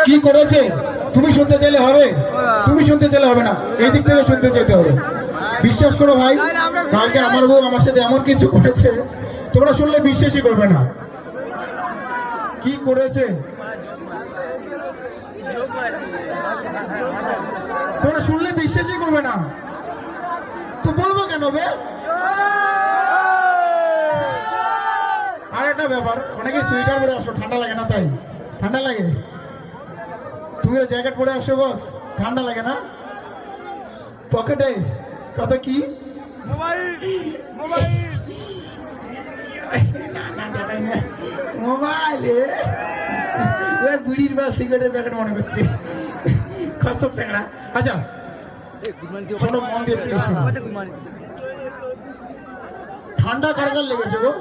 কি করেছে তুমি শুনতে চাইলে হবে? তুমি শুনতে চাইলে হবে না, এই দিক থেকে শুনতে চাইতে হবে। বিশ্বাস করো ভাই, কালকে আমার বউ আমার সাথে এমন কিছু করেছে তোমরা শুনলে বিশ্বাসই করবে না। কি করেছে তোমরা শুনলে বিশ্বাসই করবে না, তো বলবো কেন বে? আর একটা ব্যাপার, অনেকে সোয়েটার পরে আসো, ঠান্ডা লাগে না? তাই ঠান্ডা লাগে? তুমিও জ্যাকেট পরে আসো বস, ঠান্ডা লাগে না? পকেটে কত কি মোবাইলে বিড়ির বা সিগারেটের প্যাকেট মনে করছে। আচ্ছা শোনো, মন দিয়ে শোনো। ঠান্ডা কারকার লেগেছে গো,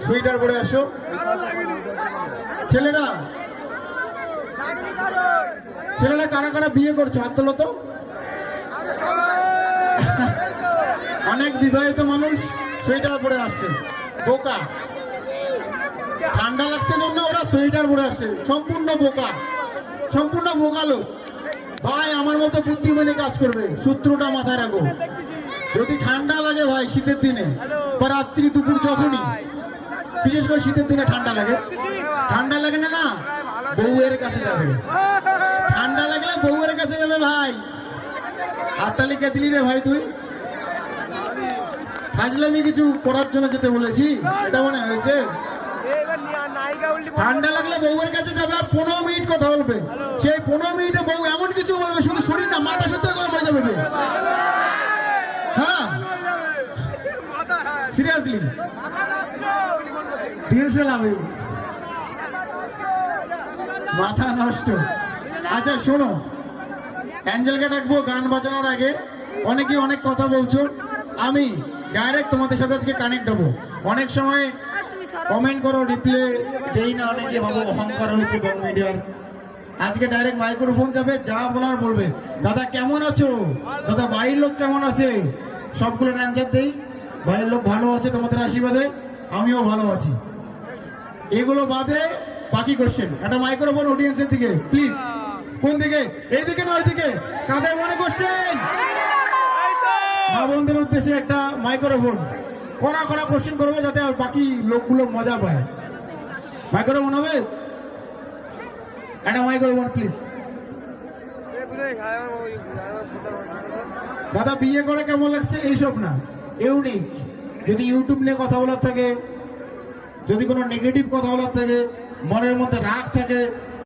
সোয়েটার পরে আসো। ছেলেরা ছেলেরা কারা কারা বিয়ে করছো হাত তোলো তো। অনেক বিবাহিত মানুষ সোয়েটার পরে আসছে, বোকা। ঠান্ডা লাগছে জন্য ওরা সোয়েটার পরে আসছে, সম্পূর্ণ বোকা, সম্পূর্ণ বোকা লোক। ভাই আমার মতো বুদ্ধি মেনে কাজ করবে, সূত্রটা মাথায় রাখো। যদি ঠান্ডা লাগে ভাই শীতের দিনে বা রাত্রি দুপুর যখনই, বিশেষ করে শীতের দিনে ঠান্ডা লাগে, ঠান্ডা লাগে না না বউয়ের কাছে যাবে। ঠান্ডা লাগলে বউয়ের কাছে যাবে ভাই। হাততালি কে দিলি রে ভাই? তুই ফাজলামি কিছু করার জন্য যেতে বলেছি, এটা মনে হয়েছে? ঠান্ডা লাগলে বউয়ের কাছে যাবে আর 15 মিনিট কথা বলবে। সেই 15 মিনিটে বউ এমন কিছু বলবে শুধু শরীর না মাথা সত্যি গরম হয়ে যাবে। হ্যাঁ সিরিয়াসলি মাথা নষ্ট। আচ্ছা শোনো, অ্যাঞ্জেলকে ডাকবো গান বাজানোর আগে। অনেকে অনেক কথা বলছো, আমি ডাইরেক্ট তোমাদের সাথে আজকে কানেক্ট হবো। অনেক সময় কমেন্ট করো, রিপ্লে দেই না, অনেকে ভাবো অহংকার হয়েছে বং মিডিয়ার। আজকে ডাইরেক্ট মাইক্রোফোন যাবে, যা বলার বলবে। দাদা কেমন আছো? দাদা বাড়ির লোক কেমন আছে? সবগুলো অ্যান্সার দেই। বাড়ির লোক ভালো আছে তোমাদের আশীর্বাদে, আমিও ভালো আছি। এগুলো বাদে বাকি কোশ্চেন। একটা মাইক্রোফোন অডিয়েন্সের দিকে প্লিজ। কোন দিকে? এইদিকে না ওইদিকে? কাদের মনে কোশ্চেন? মা বোনদের উদ্দেশ্যে একটা মাইক্রোফোন। কড়া কড়া কোশ্চেন করবো যাতে আর বাকি লোকগুলো মজা পায়। মাইক্রোফোন হবে? একটা মাইক্রোফোন প্লিজ। দাদা বিয়ে করে কেমন লাগছে এইসব না, ইউনিক। যদি ইউটিউব নিয়ে কথা বলার থাকে, যদি কোনো নেগেটিভ কথা বলার থাকে, মনের মধ্যে রাগ থাকে,